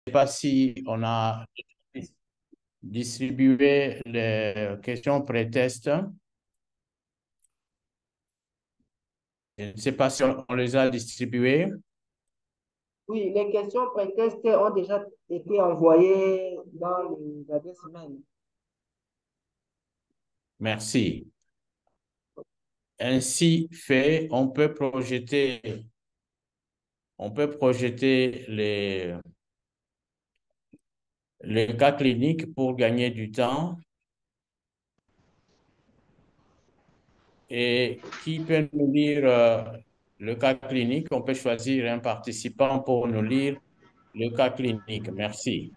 pas si on a distribué les questions pré-test. Je ne sais pas si on les a distribuées. Oui, les questions pré-test ont déjà été envoyées dans l'adresse email. Merci. Ainsi fait, on peut projeter les cas cliniques pour gagner du temps. Et qui peut nous lire le cas clinique? On peut choisir un participant pour nous lire le cas clinique. Merci.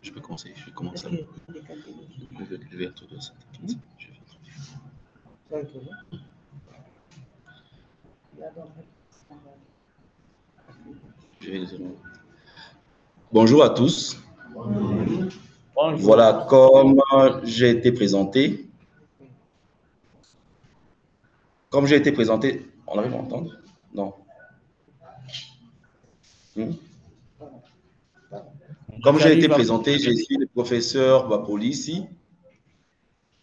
Je peux commencer, je vais commencer. Okay. L'ouverture de ça. Bonjour à tous. Bonjour. Voilà, comme j'ai été présenté, on arrive à entendre? Non. Comme j'ai été présenté, je suis le professeur Bapoli ici.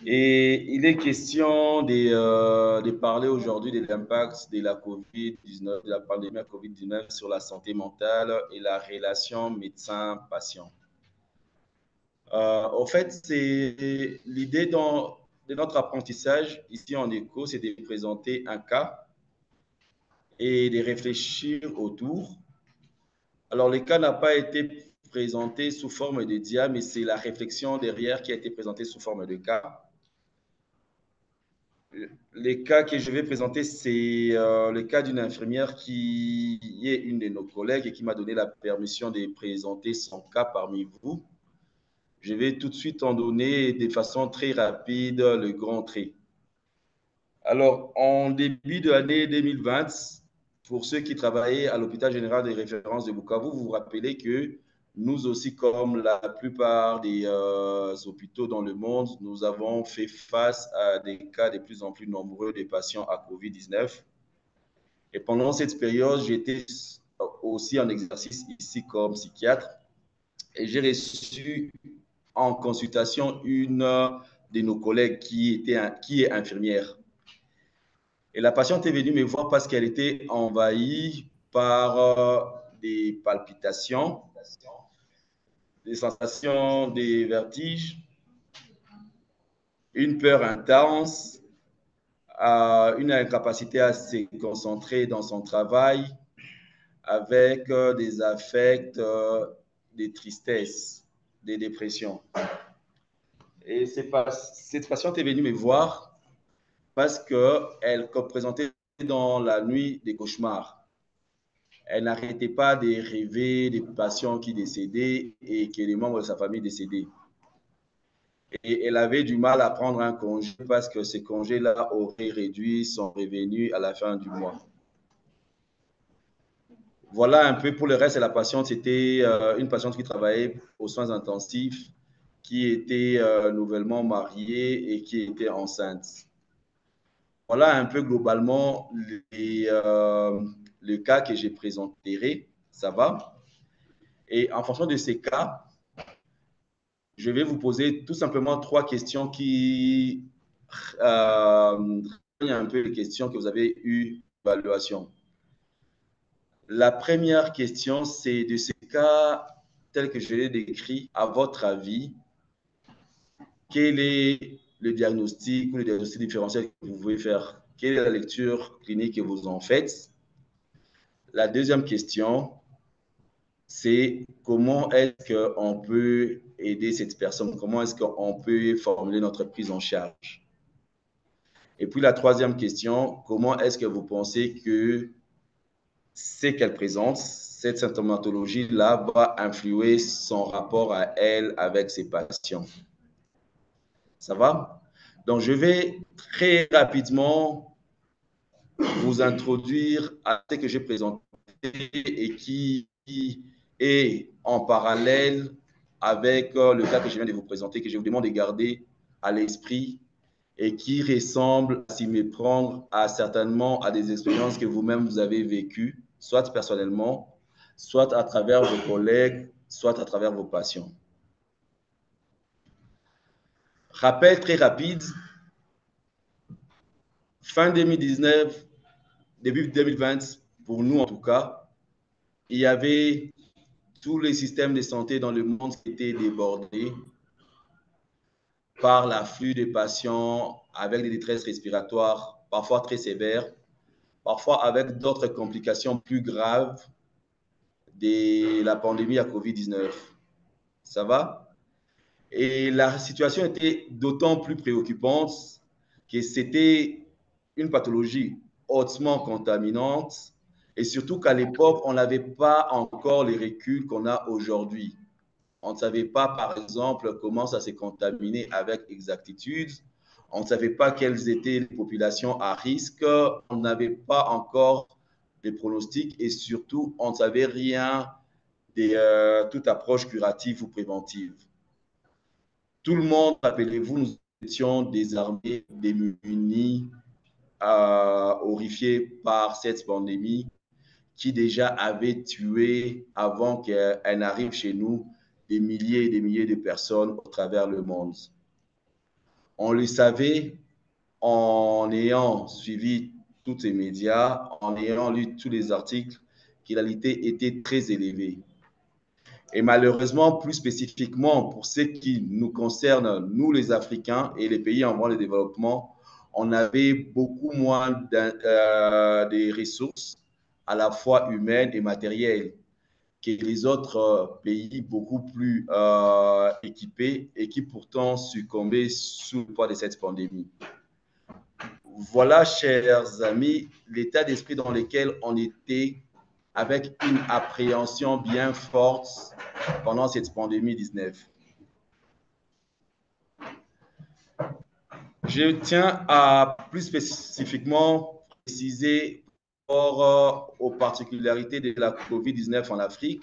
Et il est question de parler aujourd'hui de l'impact de la COVID-19, de la pandémie de COVID-19 sur la santé mentale et la relation médecin-patient. En fait, c'est l'idée de notre apprentissage ici en éco, c'est de présenter un cas et de réfléchir autour. Alors, le cas n'a pas été présenté sous forme de dia, mais c'est la réflexion derrière qui a été présentée sous forme de cas. Les cas que je vais présenter, c'est le cas d'une infirmière qui est une de nos collègues et qui m'a donné la permission de présenter son cas parmi vous. Je vais tout de suite en donner de façon très rapide le grand trait. Alors, en début de l'année 2020, pour ceux qui travaillaient à l'hôpital général de référence de Bukavu, vous vous rappelez que nous aussi, comme la plupart des hôpitaux dans le monde, nous avons fait face à des cas de plus en plus nombreux de patients à COVID-19. Et pendant cette période, j'étais aussi en exercice ici comme psychiatre et j'ai reçu en consultation une de nos collègues qui est infirmière. Et la patiente est venue me voir parce qu'elle était envahie par des palpitations, des sensations, des vertiges, une peur intense, une incapacité à se concentrer dans son travail, avec des affects, des tristesses, des dépressions. Et cette patiente est venue me voir parce qu'elle présentait dans la nuit des cauchemars. Elle n'arrêtait pas de rêver des patients qui décédaient et que les membres de sa famille décédaient. Et elle avait du mal à prendre un congé parce que ce congé-là aurait réduit son revenu à la fin du mois. Voilà un peu pour le reste de la patiente. C'était une patiente qui travaillait aux soins intensifs, qui était nouvellement mariée et qui était enceinte. Voilà un peu globalement le cas que j'ai présenté. Ça va? Et en fonction de ces cas, je vais vous poser tout simplement 3 questions qui rejoignent un peu les questions que vous avez eues d'évaluation. La première question, c'est de ces cas tels que je l'ai décrit, à votre avis, quelle est le diagnostic ou le diagnostic différentiel que vous pouvez faire? Quelle est la lecture clinique que vous en faites? La deuxième question, c'est comment est-ce qu'on peut aider cette personne? Comment est-ce qu'on peut formuler notre prise en charge? Et puis la troisième question, comment est-ce que vous pensez que c'est qu'elle présente, cette symptomatologie-là va influer son rapport à elle avec ses patients? Ça va? Donc, je vais très rapidement vous introduire à ce que j'ai présenté et qui est en parallèle avec le cas que je viens de vous présenter, que je vous demande de garder à l'esprit et qui ressemble à s'y méprendre certainement à des expériences que vous-même vous avez vécues, soit personnellement, soit à travers vos collègues, soit à travers vos patients. Rappel très rapide, fin 2019, début 2020, pour nous en tout cas, il y avait tous les systèmes de santé dans le monde qui étaient débordés par l'afflux de patients avec des détresses respiratoires parfois très sévères, parfois avec d'autres complications plus graves de la pandémie à COVID-19. Ça va? Et la situation était d'autant plus préoccupante que c'était une pathologie hautement contaminante et surtout qu'à l'époque, on n'avait pas encore les reculs qu'on a aujourd'hui. On ne savait pas, par exemple, comment ça s'est contaminé avec exactitude. On ne savait pas quelles étaient les populations à risque. On n'avait pas encore les pronostics et surtout, on ne savait rien de toute approche curative ou préventive. Tout le monde, rappelez-vous, nous étions désarmés, démunis, horrifiés par cette pandémie qui déjà avait tué, avant qu'elle n'arrive chez nous, des milliers et des milliers de personnes à travers le monde. On le savait en ayant suivi tous ces médias, en ayant lu tous les articles, que la létalité était très élevée. Et malheureusement, plus spécifiquement pour ce qui nous concerne, nous les Africains et les pays en voie de développement, on avait beaucoup moins de ressources, à la fois humaines et matérielles, que les autres pays beaucoup plus équipés et qui pourtant succombaient sous le poids de cette pandémie. Voilà, chers amis, l'état d'esprit dans lequel on était avec une appréhension bien forte pendant cette pandémie 19. Je tiens à plus spécifiquement préciser aux particularités de la COVID-19 en Afrique.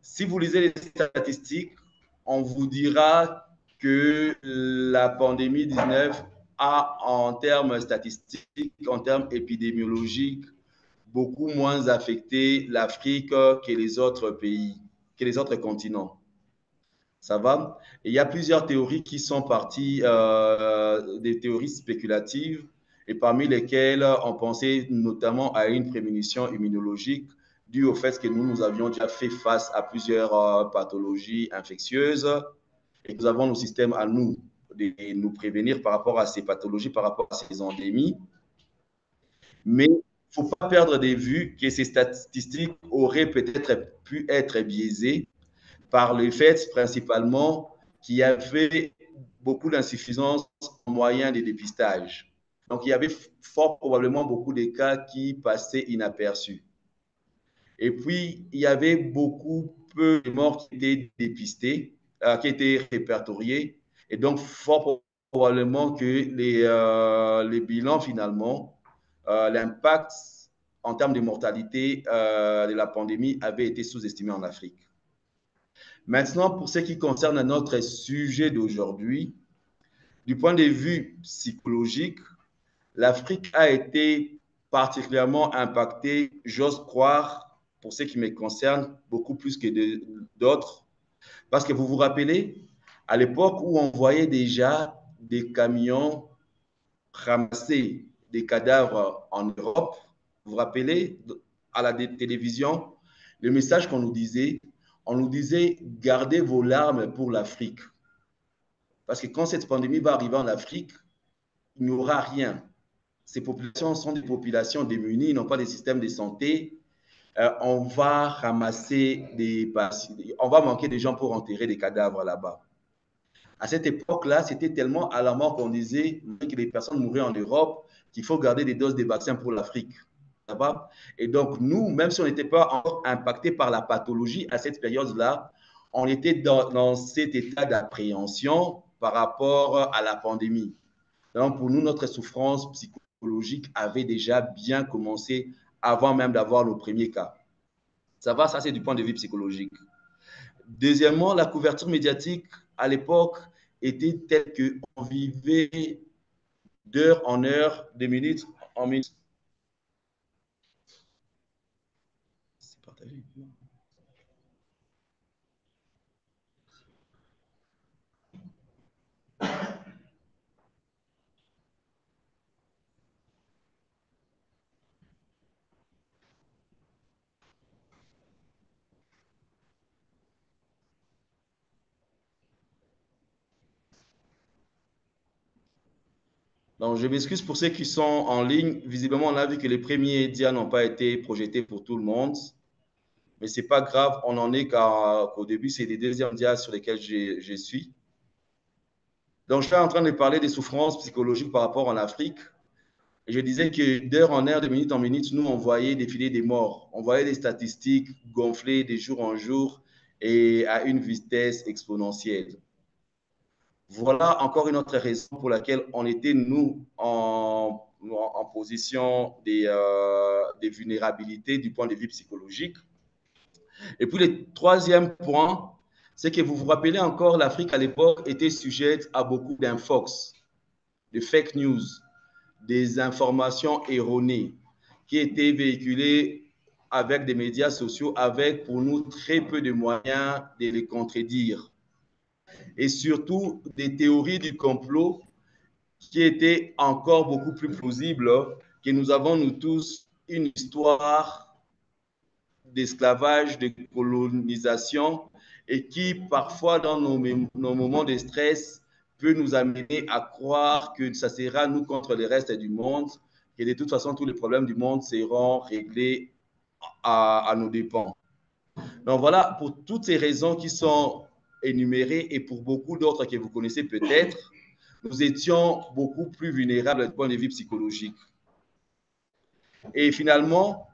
Si vous lisez les statistiques, on vous dira que la pandémie 19 a, en termes statistiques, en termes épidémiologiques, beaucoup moins affecté l'Afrique que les autres pays, que les autres continents. Ça va? Et il y a plusieurs théories qui sont parties, des théories spéculatives, et parmi lesquelles on pensait notamment à une prémunition immunologique due au fait que nous avions déjà fait face à plusieurs pathologies infectieuses et que nous avons nos systèmes à nous de nous prévenir par rapport à ces pathologies, par rapport à ces endémies. Mais il ne faut pas perdre de vue que ces statistiques auraient peut-être pu être biaisées par le fait principalement qu'il y avait beaucoup d'insuffisance en moyens de dépistage. Donc, il y avait fort probablement beaucoup de cas qui passaient inaperçus. Et puis, il y avait beaucoup peu de morts qui étaient dépistés, qui étaient répertoriés. Et donc, fort probablement que les bilans, finalement, l'impact en termes de mortalité de la pandémie avait été sous-estimé en Afrique. Maintenant, pour ce qui concerne notre sujet d'aujourd'hui, du point de vue psychologique, l'Afrique a été particulièrement impactée, j'ose croire, pour ce qui me concerne, beaucoup plus que d'autres. Parce que vous vous rappelez, à l'époque où on voyait déjà des camions ramasser des cadavres en Europe, vous vous rappelez, à la télévision, le message qu'on nous disait, on nous disait, gardez vos larmes pour l'Afrique. Parce que quand cette pandémie va arriver en Afrique, il n'y aura rien. Ces populations sont des populations démunies, ils n'ont pas de système de santé. On va ramasser on va manquer de gens pour enterrer des cadavres là-bas. À cette époque-là, c'était tellement alarmant qu'on disait que les personnes mouraient en Europe qu'il faut garder des doses de vaccins pour l'Afrique. Et donc, nous, même si on n'était pas encore impacté par la pathologie à cette période-là, on était dans cet état d'appréhension par rapport à la pandémie. Donc, pour nous, notre souffrance psychologique avait déjà bien commencé avant même d'avoir nos premiers cas. Ça va, ça c'est du point de vue psychologique. Deuxièmement, la couverture médiatique à l'époque était telle qu'on vivait d'heure en heure, de minutes en minutes. C'est partagé. Donc, je m'excuse pour ceux qui sont en ligne. Visiblement, on a vu que les premiers dias n'ont pas été projetés pour tout le monde. Mais ce n'est pas grave, on en est qu'au début, c'est les deuxièmes dias sur lesquels je suis. Donc, je suis en train de parler des souffrances psychologiques par rapport en Afrique. Et je disais que d'heure en heure, de minute en minute, nous, on voyait défiler des morts. On voyait des statistiques gonfler de jour en jour et à une vitesse exponentielle. Voilà encore une autre raison pour laquelle on était, nous, en position des vulnérabilités du point de vue psychologique. Et puis, le troisième point, c'est que vous vous rappelez encore, l'Afrique à l'époque était sujette à beaucoup d'infox, de fake news, des informations erronées qui étaient véhiculées avec des médias sociaux, avec pour nous très peu de moyens de les contredire. Et surtout des théories du complot qui étaient encore beaucoup plus plausibles, que nous avons nous tous une histoire d'esclavage, de colonisation, et qui parfois dans nos moments de stress peut nous amener à croire que ça sera nous contre le reste du monde, que de toute façon tous les problèmes du monde seront réglés à nos dépens. Donc voilà, pour toutes ces raisons qui sont énumérées et pour beaucoup d'autres que vous connaissez peut-être, nous étions beaucoup plus vulnérables du point de vue psychologique. Et finalement,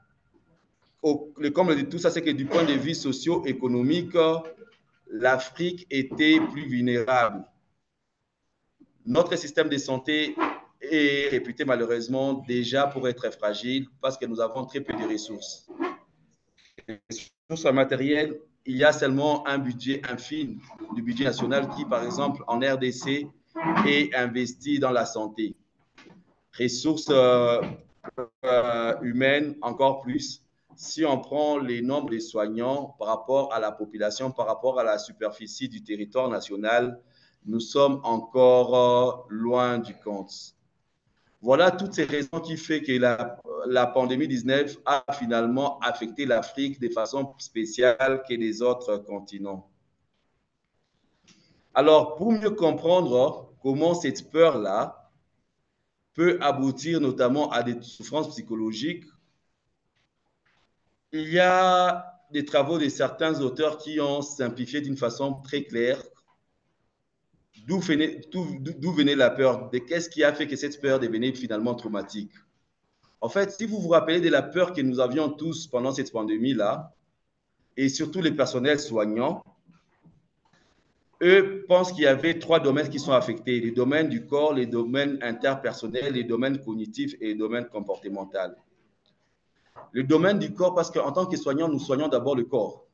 le comble de tout ça, c'est que du point de vue socio-économique, l'Afrique était plus vulnérable. Notre système de santé est réputé malheureusement déjà pour être fragile parce que nous avons très peu de ressources. Les ressources matérielles, il y a seulement un budget infime du budget national qui, par exemple, en RDC, est investi dans la santé. Ressources humaines, encore plus. Si on prend les nombres de soignants par rapport à la population, par rapport à la superficie du territoire national, nous sommes encore loin du compte. Voilà toutes ces raisons qui font que la pandémie 19 a finalement affecté l'Afrique de façon spéciale que les autres continents. Alors, pour mieux comprendre comment cette peur-là peut aboutir notamment à des souffrances psychologiques, il y a des travaux de certains auteurs qui ont simplifié d'une façon très claire d'où venait la peur, de qu'est-ce qui a fait que cette peur devenait finalement traumatique. En fait, si vous vous rappelez de la peur que nous avions tous pendant cette pandémie-là, et surtout les personnels soignants, eux pensent qu'il y avait trois domaines qui sont affectés, les domaines du corps, les domaines interpersonnels, les domaines cognitifs et les domaines comportementaux. Le domaine du corps, parce qu'en tant que soignants, nous soignons d'abord le corps.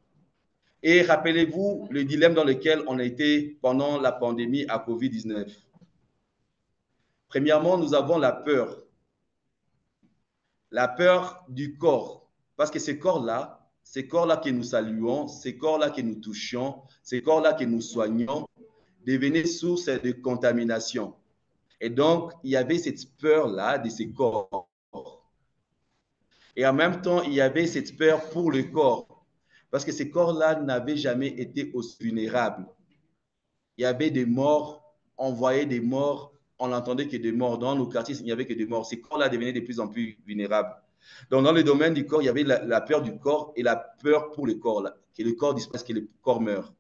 Et rappelez-vous le dilemme dans lequel on a été pendant la pandémie à COVID-19. Premièrement, nous avons la peur du corps, parce que ces corps-là que nous saluons, ces corps-là que nous touchions, ces corps-là que nous soignons, devenaient source de contamination. Et donc, il y avait cette peur-là de ces corps. Et en même temps, il y avait cette peur pour le corps, parce que ces corps-là n'avaient jamais été aussi vulnérables. Il y avait des morts on voyait des morts, on entendait que des morts. Dans nos quartiers, il n'y avait que des morts. Ces corps-là devenaient de plus en plus vulnérables. Donc, dans le domaine du corps, il y avait la peur du corps et la peur pour le corps, là, que le corps disparaisse, que le corps meure.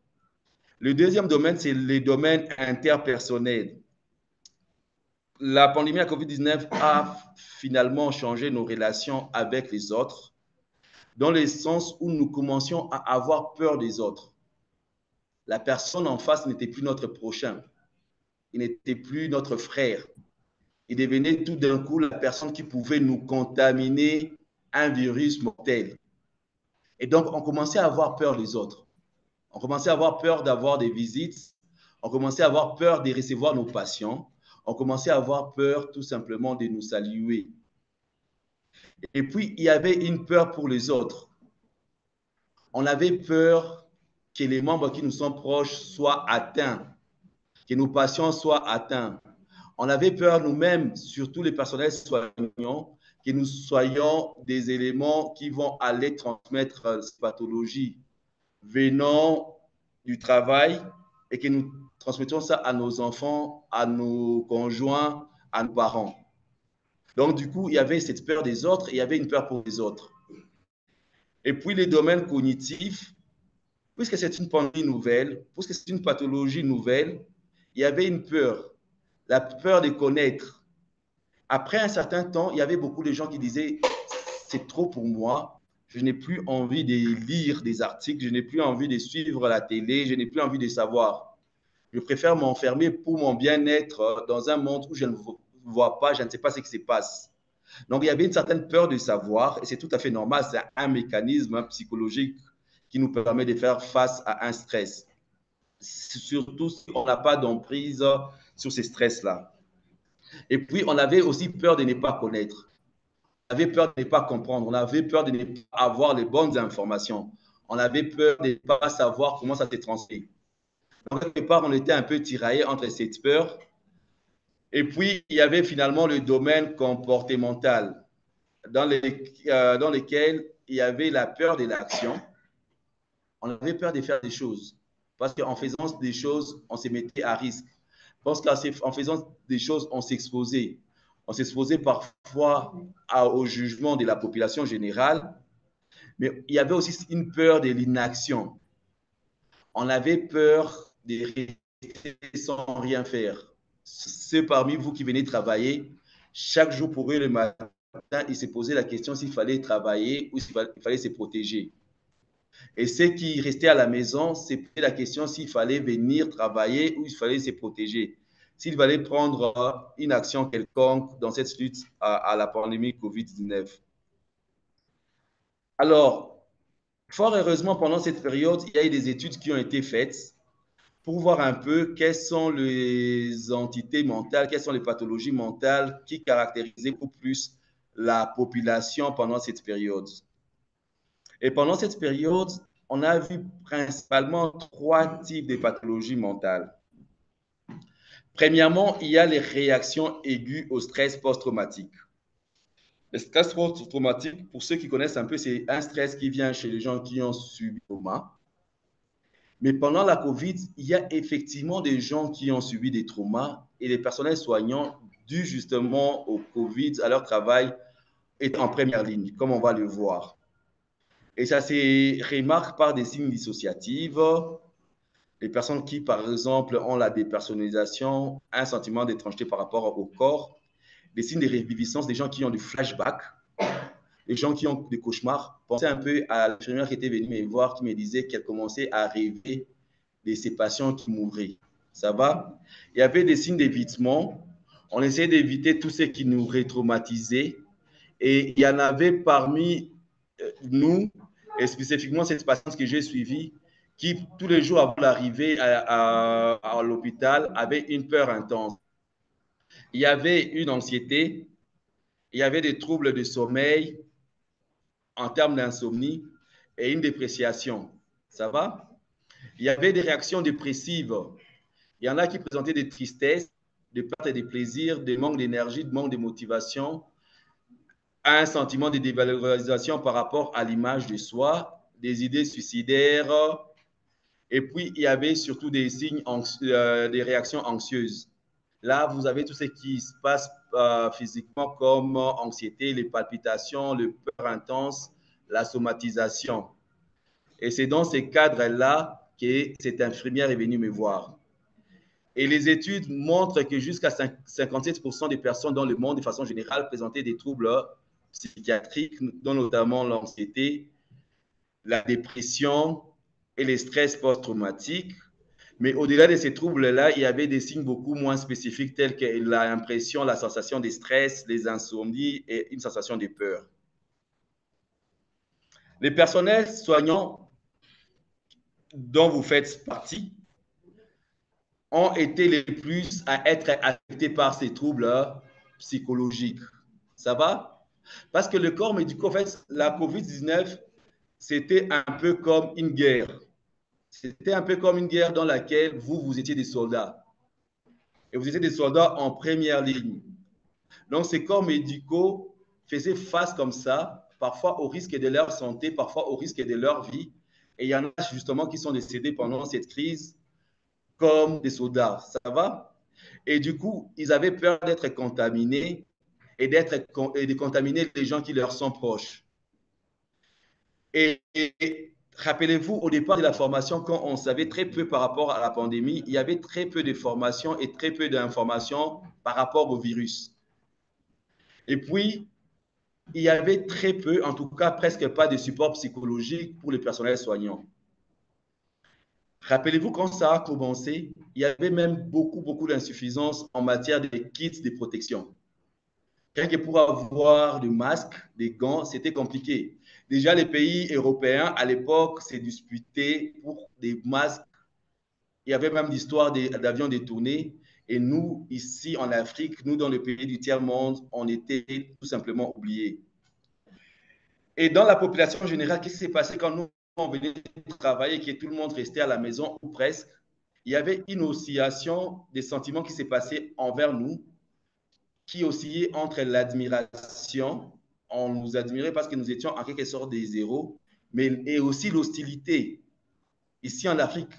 Le deuxième domaine, c'est les domaines interpersonnels. La pandémie à COVID-19 a finalement changé nos relations avec les autres, dans le sens où nous commencions à avoir peur des autres. La personne en face n'était plus notre prochain, il n'était plus notre frère. Il devenait tout d'un coup la personne qui pouvait nous contaminer un virus mortel. Et donc, on commençait à avoir peur des autres. On commençait à avoir peur d'avoir des visites. On commençait à avoir peur de recevoir nos patients. On commençait à avoir peur tout simplement de nous saluer. Et puis, il y avait une peur pour les autres. On avait peur que les membres qui nous sont proches soient atteints, que nos patients soient atteints. On avait peur nous-mêmes, surtout les personnels soignants, que nous soyons des éléments qui vont aller transmettre ces pathologies venant du travail et que nous transmettons ça à nos enfants, à nos conjoints, à nos parents. Donc, du coup, il y avait cette peur des autres et il y avait une peur pour les autres. Et puis, les domaines cognitifs, puisque c'est une pandémie nouvelle, puisque c'est une pathologie nouvelle, il y avait une peur, la peur de connaître. Après un certain temps, il y avait beaucoup de gens qui disaient « c'est trop pour moi, je n'ai plus envie de lire des articles, je n'ai plus envie de suivre la télé, je n'ai plus envie de savoir. Je préfère m'enfermer pour mon bien-être dans un monde où je ne vois pas, je ne sais pas ce qui se passe. » Donc, il y avait une certaine peur de savoir, et c'est tout à fait normal, c'est un mécanisme psychologique qui nous permet de faire face à un stress, surtout si on n'a pas d'emprise sur ces stress-là. Et puis, on avait aussi peur de ne pas connaître. On avait peur de ne pas comprendre. On avait peur de ne pas avoir les bonnes informations. On avait peur de ne pas savoir comment ça s'est transmis. Donc, quelque part, on était un peu tiraillé entre cette peur. Et puis, il y avait finalement le domaine comportemental, dans lequel il y avait la peur de l'action. On avait peur de faire des choses. Parce qu'en faisant des choses, on se mettait à risque. Parce qu'en faisant des choses, on s'exposait. On s'exposait parfois au jugement de la population générale, mais il y avait aussi une peur de l'inaction. On avait peur de rester sans rien faire. Ceux parmi vous qui venez travailler, chaque jour pour eux le matin, ils se posaient la question s'il fallait travailler ou s'il fallait se protéger. Et ceux qui restaient à la maison, se posaient la question s'il fallait venir travailler ou s'il fallait se protéger, s'il fallait prendre une action quelconque dans cette lutte à la pandémie COVID-19. Alors, fort heureusement, pendant cette période, il y a eu des études qui ont été faites pour voir un peu quelles sont les entités mentales, quelles sont les pathologies mentales qui caractérisaient beaucoup plus la population pendant cette période. Et pendant cette période, on a vu principalement 3 types de pathologies mentales. Premièrement, il y a les réactions aiguës au stress post-traumatique. Le stress post-traumatique, pour ceux qui connaissent un peu, c'est un stress qui vient chez les gens qui ont subi trauma. Mais pendant la COVID, il y a effectivement des gens qui ont subi des traumas et les personnels soignants, dus justement au COVID, à leur travail, est en première ligne, comme on va le voir. Et ça se remarque par des signes dissociatifs, les personnes qui, par exemple, ont la dépersonnalisation, un sentiment d'étrangeté par rapport au corps, des signes de réviviscence, des gens qui ont du flashback, des gens qui ont des cauchemars. Pensez un peu à l'infirmière qui était venue me voir, qui me disait qu'elle commençait à rêver de ses patients qui mouraient. Ça va? Il y avait des signes d'évitement. On essayait d'éviter tout ce qui nous rétraumatisait. Et il y en avait parmi nous, et spécifiquement cette patiente que j'ai suivie, qui tous les jours avant l'arrivée à l'hôpital avait une peur intense. Il y avait une anxiété, il y avait des troubles de sommeil en termes d'insomnie et une dépréciation. Ça va? Il y avait des réactions dépressives. Il y en a qui présentaient des tristesses, des pertes et des plaisirs, des manques d'énergie, des manques de motivation, un sentiment de dévalorisation par rapport à l'image de soi, des idées suicidaires Et puis, il y avait surtout des signes, des réactions anxieuses. Là, vous avez tout ce qui se passe physiquement comme anxiété, les palpitations, le peur intense, la somatisation. Et c'est dans ces cadres-là que cette infirmière est venue me voir. Et les études montrent que jusqu'à 57% des personnes dans le monde, de façon générale, présentaient des troubles psychiatriques, dont notamment l'anxiété, la dépression et les stress post-traumatiques. Mais au-delà de ces troubles-là, il y avait des signes beaucoup moins spécifiques tels que l'impression, la sensation de stress, les insomnies et une sensation de peur. Les personnels soignants dont vous faites partie ont été les plus à être affectés par ces troubles psychologiques. Ça va? Parce que le corps médical, en fait, la COVID-19, c'était un peu comme une guerre. C'était un peu comme une guerre dans laquelle vous étiez des soldats. Et vous étiez des soldats en première ligne. Donc, ces corps médicaux faisaient face comme ça, parfois au risque de leur santé, parfois au risque de leur vie. Et il y en a justement qui sont décédés pendant cette crise comme des soldats. Ça va? Et du coup, ils avaient peur d'être contaminés et de contaminer les gens qui leur sont proches. Et rappelez-vous, au départ de la formation, quand on savait très peu par rapport à la pandémie, il y avait très peu de formations et très peu d'informations par rapport au virus. Et puis, il y avait très peu, en tout cas presque pas de support psychologique pour le personnel soignant. Rappelez-vous, quand ça a commencé, il y avait même beaucoup d'insuffisances en matière de kits de protection. Rien que pour avoir des masques, des gants, c'était compliqué. Déjà, les pays européens, à l'époque, se disputaient pour des masques. Il y avait même l'histoire d'avions détournés. Et nous, ici en Afrique, nous, dans le pays du tiers-monde, on était tout simplement oubliés. Et dans la population générale, qu'est-ce qui s'est passé quand nous, on venait travailler et que tout le monde restait à la maison, ou presque? Il y avait une oscillation des sentiments qui s'est passé envers nous, qui oscillait entre l'admiration, on nous admirait parce que nous étions en quelque sorte des héros, mais et aussi l'hostilité. Ici en Afrique,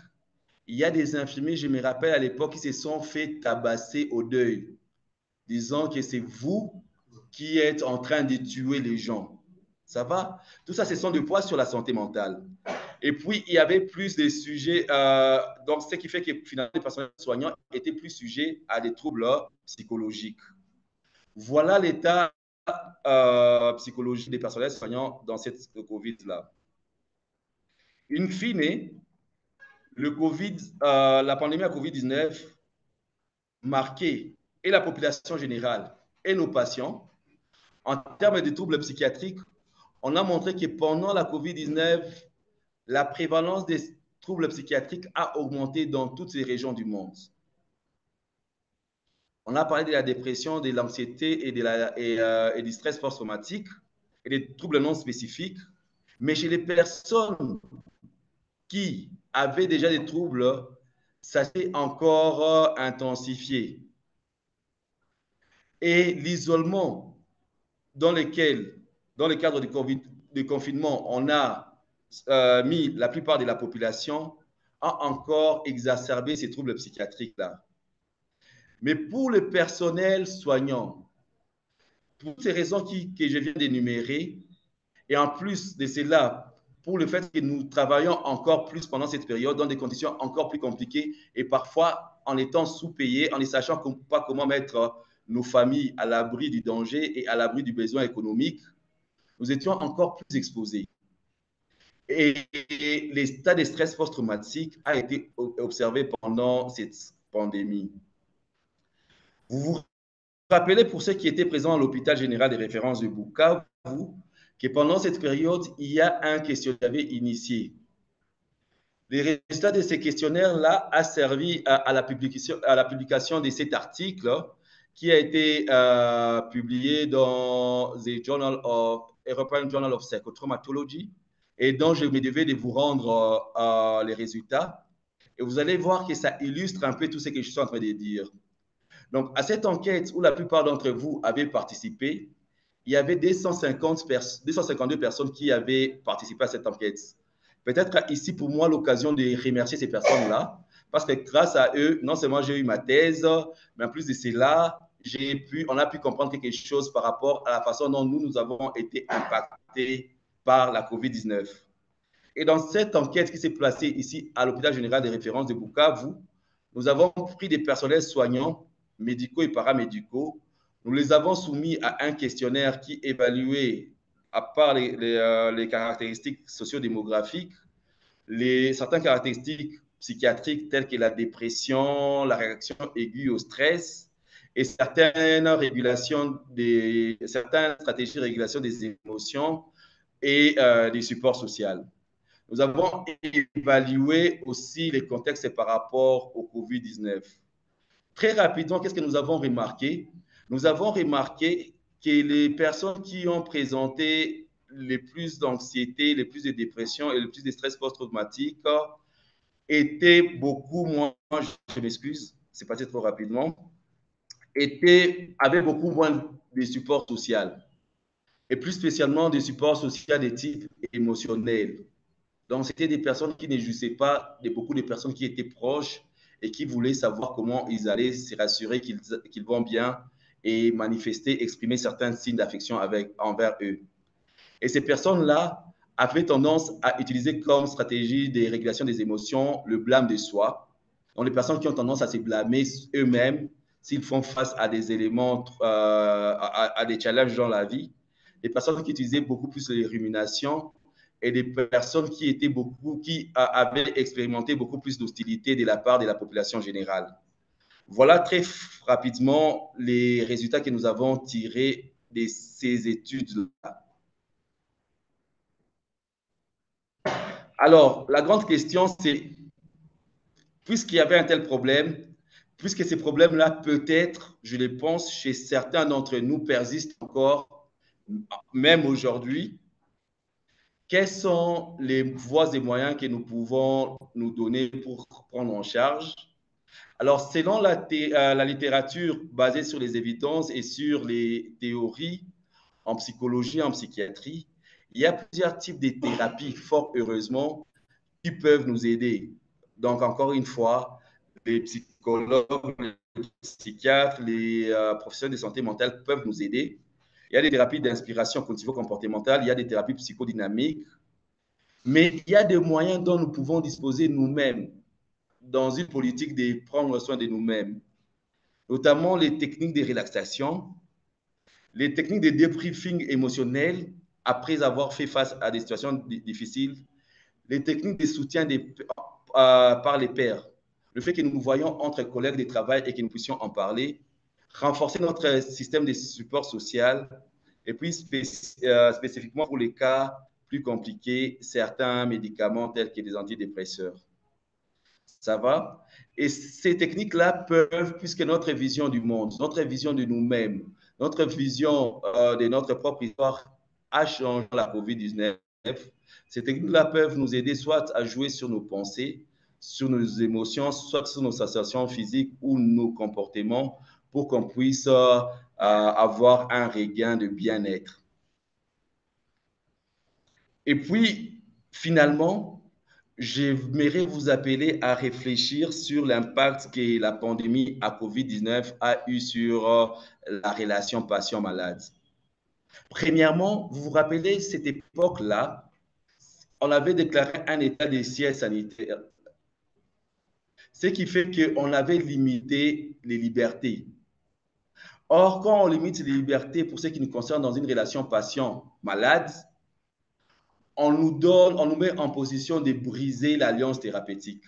il y a des infirmiers, je me rappelle à l'époque, qui se sont fait tabasser au deuil, disant que c'est vous qui êtes en train de tuer les gens. Ça va? Tout ça, ce sont des poids sur la santé mentale. Et puis, il y avait plus de sujets, donc ce qui fait que finalement, les personnels soignants étaient plus sujets à des troubles psychologiques. Voilà l'état psychologique des personnels soignants dans cette COVID-là. In fine, la pandémie à COVID-19 marquait et la population générale et nos patients. En termes de troubles psychiatriques, on a montré que pendant la COVID-19, la prévalence des troubles psychiatriques a augmenté dans toutes les régions du monde. On a parlé de la dépression, de l'anxiété et du stress post-traumatique et des troubles non spécifiques. Mais chez les personnes qui avaient déjà des troubles, ça s'est encore intensifié. Et l'isolement dans le cadre du confinement, on a mis la plupart de la population a encore exacerbé ces troubles psychiatriques-là. Mais pour le personnel soignant, pour ces raisons que je viens d'énumérer, et en plus de cela, pour le fait que nous travaillons encore plus pendant cette période dans des conditions encore plus compliquées et parfois en étant sous-payés, en ne sachant pas comment mettre nos familles à l'abri du danger et à l'abri du besoin économique, nous étions encore plus exposés. Et l'état de stress post-traumatique a été observé pendant cette pandémie. Vous vous rappelez, pour ceux qui étaient présents à l'hôpital général des références de Bukavu, que pendant cette période, il y a un questionnaire initié. Les résultats de ces questionnaires-là a servi à la publication de cet article qui a été publié dans the European Journal of Psychotraumatology et dont je me devais de vous rendre les résultats. Et vous allez voir que ça illustre un peu tout ce que je suis en train de dire. Donc, à cette enquête où la plupart d'entre vous avaient participé, il y avait 252 personnes qui avaient participé à cette enquête. Peut-être ici, pour moi, l'occasion de remercier ces personnes-là, parce que grâce à eux, non seulement j'ai eu ma thèse, mais en plus de cela, on a pu comprendre quelque chose par rapport à la façon dont nous avons été impactés par la COVID-19. Et dans cette enquête qui s'est placée ici à l'hôpital général de référence de Bukavu, nous avons pris des personnels soignants, médicaux et paramédicaux. Nous les avons soumis à un questionnaire qui évaluait, à part les caractéristiques sociodémographiques, certaines caractéristiques psychiatriques telles que la dépression, la réaction aiguë au stress et certaines stratégies de régulation des émotions et des supports sociaux. Nous avons évalué aussi les contextes par rapport au COVID-19. Très rapidement, qu'est-ce que nous avons remarqué? Nous avons remarqué que les personnes qui ont présenté les plus d'anxiété, les plus de dépression et le plus de stress post-traumatique étaient beaucoup moins, je m'excuse, c'est passé trop rapidement, avaient beaucoup moins de support social et plus spécialement des supports sociaux de type émotionnel. Donc, c'était des personnes qui ne jouissaient pas, beaucoup de personnes qui étaient proches et qui voulaient savoir comment ils allaient se rassurer qu'ils vont bien et manifester, exprimer certains signes d'affection envers eux. Et ces personnes-là avaient tendance à utiliser comme stratégie de régulation des émotions le blâme de soi. Donc, les personnes qui ont tendance à se blâmer eux-mêmes s'ils font face à des éléments, à des challenges dans la vie. Les personnes qui utilisaient beaucoup plus les ruminations et des personnes qui avaient expérimenté beaucoup plus d'hostilité de la part de la population générale. Voilà très rapidement les résultats que nous avons tirés de ces études-là. Alors, la grande question, c'est, puisqu'il y avait un tel problème, puisque ces problèmes-là, peut-être, je le pense, chez certains d'entre nous, persistent encore, même aujourd'hui, quelles sont les voies et moyens que nous pouvons nous donner pour prendre en charge? Alors, selon la littérature basée sur les évidences et sur les théories en psychologie, en psychiatrie, il y a plusieurs types de thérapies, fort heureusement, qui peuvent nous aider. Donc, encore une fois, les psychologues, les psychiatres, les professionnels de santé mentale peuvent nous aider. Il y a des thérapies d'inspiration cognitivo-comportementale, il y a des thérapies psychodynamiques, mais il y a des moyens dont nous pouvons disposer nous-mêmes dans une politique de prendre soin de nous-mêmes, notamment les techniques de relaxation, les techniques de débriefing émotionnel après avoir fait face à des situations difficiles, les techniques de soutien par les pairs, le fait que nous nous voyons entre collègues de travail et que nous puissions en parler, renforcer notre système de support social et puis spécifiquement pour les cas plus compliqués, certains médicaments tels que des antidépresseurs. Ça va? Et ces techniques-là peuvent, puisque notre vision du monde, notre vision de nous-mêmes, notre vision de notre propre histoire a changé la COVID-19, ces techniques-là peuvent nous aider soit à jouer sur nos pensées, sur nos émotions, soit sur nos sensations physiques ou nos comportements pour qu'on puisse avoir un regain de bien-être. Et puis, finalement, j'aimerais vous appeler à réfléchir sur l'impact que la pandémie à COVID-19 a eu sur la relation patient-malade. Premièrement, vous vous rappelez, cette époque-là, on avait déclaré un état de siège sanitaire, ce qui fait qu'on avait limité les libertés. Or, quand on limite les libertés pour ce qui nous concerne dans une relation patient-malade, on nous met en position de briser l'alliance thérapeutique.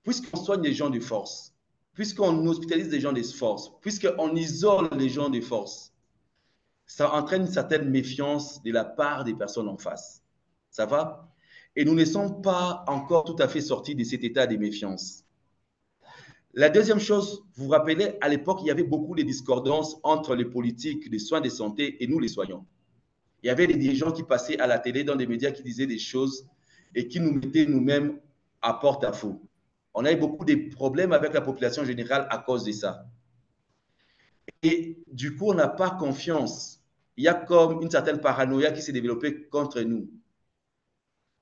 Puisqu'on soigne les gens de force, puisqu'on hospitalise les gens de force, puisqu'on isole les gens de force, ça entraîne une certaine méfiance de la part des personnes en face. Ça va? Et nous ne sommes pas encore tout à fait sortis de cet état de méfiance. La deuxième chose, vous vous rappelez, à l'époque, il y avait beaucoup de discordances entre les politiques des soins de santé et nous, les soignants. Il y avait des dirigeants qui passaient à la télé, dans des médias, qui disaient des choses et qui nous mettaient nous-mêmes à porte-à-faux. On a eu beaucoup de problèmes avec la population générale à cause de ça. Et du coup, on n'a pas confiance. Il y a comme une certaine paranoïa qui s'est développée contre nous.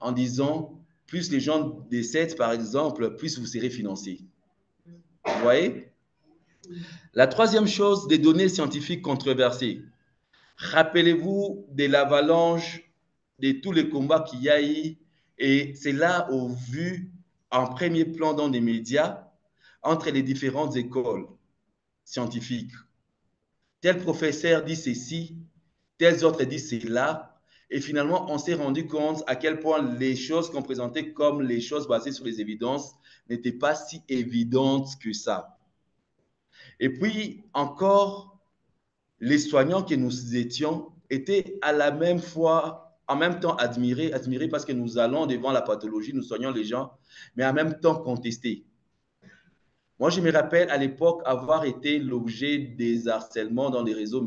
en disant, plus les gens décèdent, par exemple, plus vous serez financé. Vous voyez? La troisième chose, des données scientifiques controversées. Rappelez-vous de l'avalanche de tous les combats qu'il y a eu, et c'est là au vu en premier plan dans les médias entre les différentes écoles scientifiques. Tel professeur dit ceci, tels autres disent cela, et finalement on s'est rendu compte à quel point les choses qu'on présentait comme les choses basées sur les évidences n'étaient pas si évidentes que ça. Et puis encore, les soignants que nous étions étaient à la même fois, en même temps admirés parce que nous allons devant la pathologie, nous soignons les gens, mais en même temps contestés. Moi, je me rappelle à l'époque avoir été l'objet des harcèlements dans les réseaux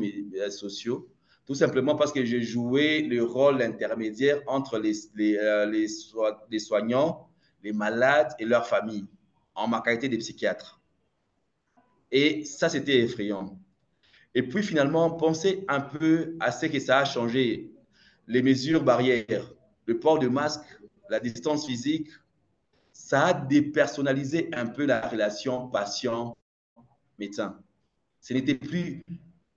sociaux, tout simplement parce que j'ai joué le rôle intermédiaire entre les soignants, les malades et leurs familles, en ma qualité de psychiatre. Et ça, c'était effrayant. Et puis finalement, pensez un peu à ce que ça a changé. Les mesures barrières, le port de masque, la distance physique, ça a dépersonnalisé un peu la relation patient-médecin. Ce n'était plus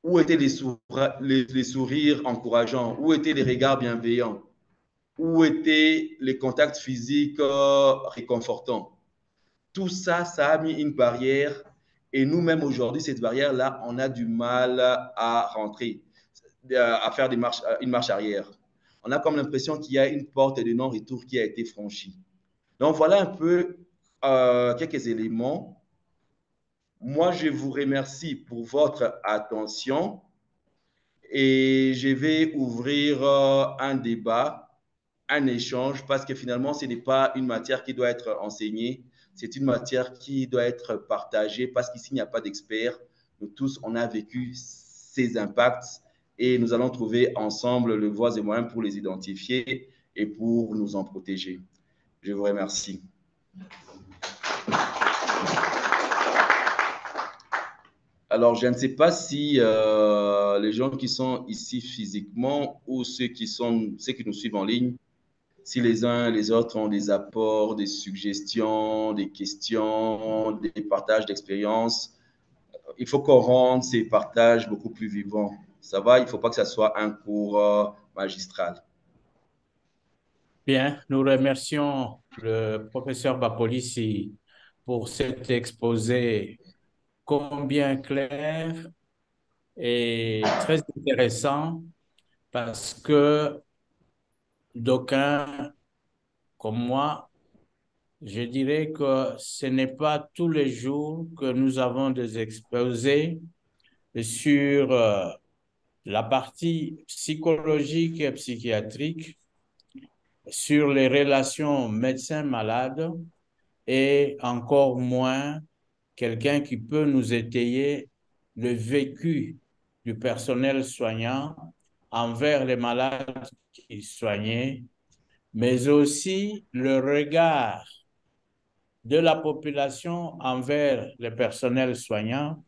où étaient les sourires encourageants, où étaient les regards bienveillants, où étaient les contacts physiques réconfortants. Tout ça, ça a mis une barrière. Et nous-mêmes, aujourd'hui, cette barrière-là, on a du mal à rentrer, à faire une marche arrière. On a comme l'impression qu'il y a une porte de non-retour qui a été franchie. Donc, voilà un peu quelques éléments. Moi, je vous remercie pour votre attention et je vais ouvrir un débat, un échange, parce que finalement, ce n'est pas une matière qui doit être enseignée, c'est une matière qui doit être partagée, parce qu'ici, il n'y a pas d'experts. Nous tous, on a vécu ces impacts et nous allons trouver ensemble les voies et moyens pour les identifier et pour nous en protéger. Je vous remercie. Alors, je ne sais pas si les gens qui sont ici physiquement ou ceux qui nous suivent en ligne, si les uns et les autres ont des apports, des suggestions, des questions, des partages d'expériences. Il faut qu'on rende ces partages beaucoup plus vivants. Ça va? Il ne faut pas que ça soit un cours magistral. Bien, nous remercions le professeur Bapolissi pour cet exposé combien clair et très intéressant parce que d'aucuns, comme moi, je dirais que ce n'est pas tous les jours que nous avons des exposés sur la partie psychologique et psychiatrique, sur les relations médecin-malade et encore moins quelqu'un qui peut nous étayer le vécu du personnel soignant envers les malades qu'il soignait, mais aussi le regard de la population envers le personnel soignant.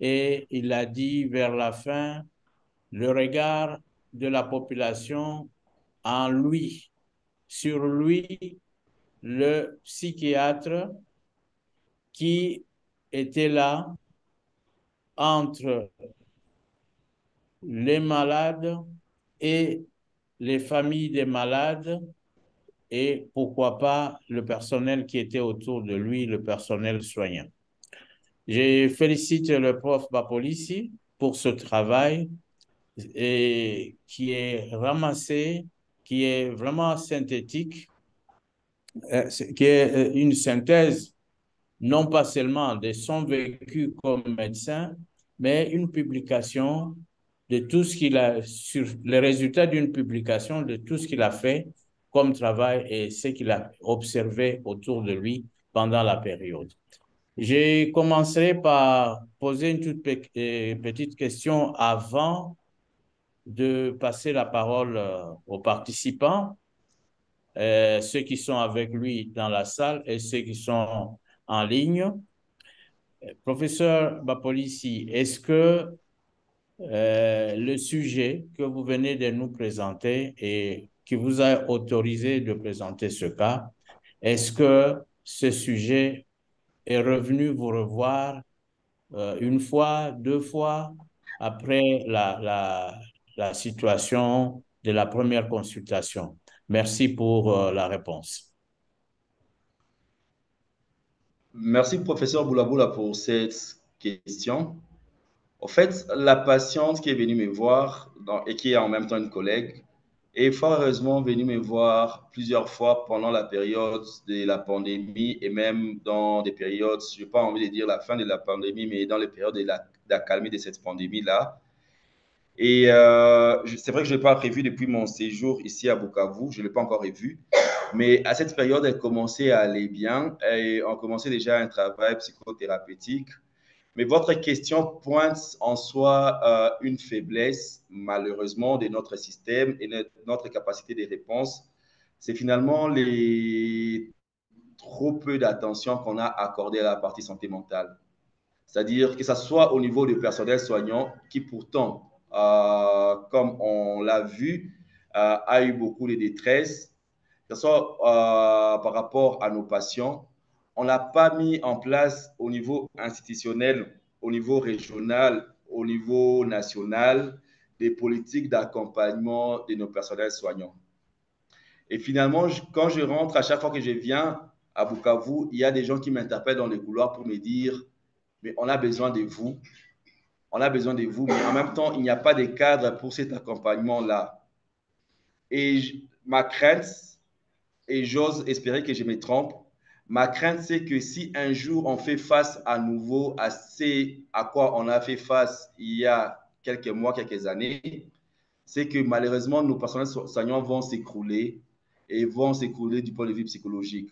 Et il a dit vers la fin, le regard de la population en lui, sur lui, le psychiatre qui était là entre les malades et les familles des malades et pourquoi pas le personnel qui était autour de lui, le personnel soignant. Je félicite le prof Bapolissi pour ce travail et qui est ramassé, qui est vraiment synthétique, qui est une synthèse non pas seulement de son vécu comme médecin, mais une publication de tout ce qu'il a, sur les résultats d'une publication de tout ce qu'il a fait comme travail et ce qu'il a observé autour de lui pendant la période. Je commencerai par poser une toute petite question avant de passer la parole aux participants, ceux qui sont avec lui dans la salle et ceux qui sont en ligne. Professeur Bapolissi, est-ce que le sujet que vous venez de nous présenter est qui vous a autorisé de présenter ce cas. Est-ce que ce sujet est revenu vous revoir une fois, deux fois après la situation de la première consultation? Merci pour la réponse. Merci, professeur Boulaboula, pour cette question. En fait, la patiente qui est venue me voir et qui est en même temps une collègue est fort heureusement venue me voir plusieurs fois pendant la période de la pandémie et même dans des périodes, je n'ai pas envie de dire la fin de la pandémie, mais dans les périodes de l'accalmie de cette pandémie-là. Et c'est vrai que je ne l'ai pas prévu depuis mon séjour ici à Bukavu, je ne l'ai pas encore revu. Mais à cette période, elle commençait à aller bien et on commençait déjà un travail psychothérapeutique. Mais votre question pointe en soi une faiblesse, malheureusement, de notre système et notre capacité de réponse. C'est finalement les trop peu d'attention qu'on a accordé à la partie santé mentale. C'est-à-dire que ce soit au niveau du personnel soignant, qui pourtant, comme on l'a vu, a eu beaucoup de détresse, que ce soit par rapport à nos patients, on n'a pas mis en place au niveau institutionnel, au niveau régional, au niveau national, des politiques d'accompagnement de nos personnels soignants. Et finalement, quand je rentre, à chaque fois que je viens à Bukavu, il y a des gens qui m'interpellent dans les couloirs pour me dire, mais on a besoin de vous, on a besoin de vous, mais en même temps, il n'y a pas de cadre pour cet accompagnement-là. Et ma crainte, et j'ose espérer que je me trompe, ma crainte, c'est que si un jour on fait face à nouveau à ce à quoi on a fait face il y a quelques mois, quelques années, c'est que malheureusement, nos personnels soignants vont s'écrouler et vont s'écrouler du point de vue psychologique.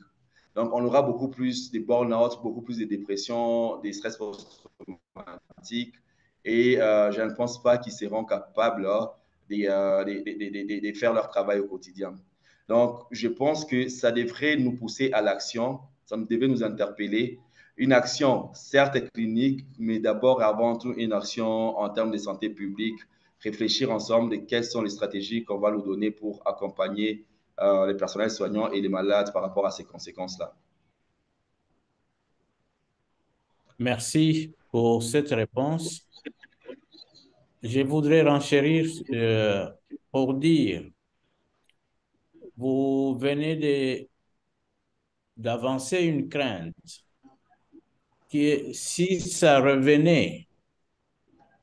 Donc, on aura beaucoup plus de burn-out, beaucoup plus de dépression, des stress post-traumatiques et je ne pense pas qu'ils seront capables de faire leur travail au quotidien. Donc, je pense que ça devrait nous pousser à l'action, ça devait nous interpeller. Une action, certes clinique, mais d'abord, avant tout, une action en termes de santé publique, réfléchir ensemble de quelles sont les stratégies qu'on va nous donner pour accompagner les personnels soignants et les malades par rapport à ces conséquences-là. Merci pour cette réponse. Je voudrais renchérir pour dire, vous venez d'avancer une crainte qui est, si ça revenait,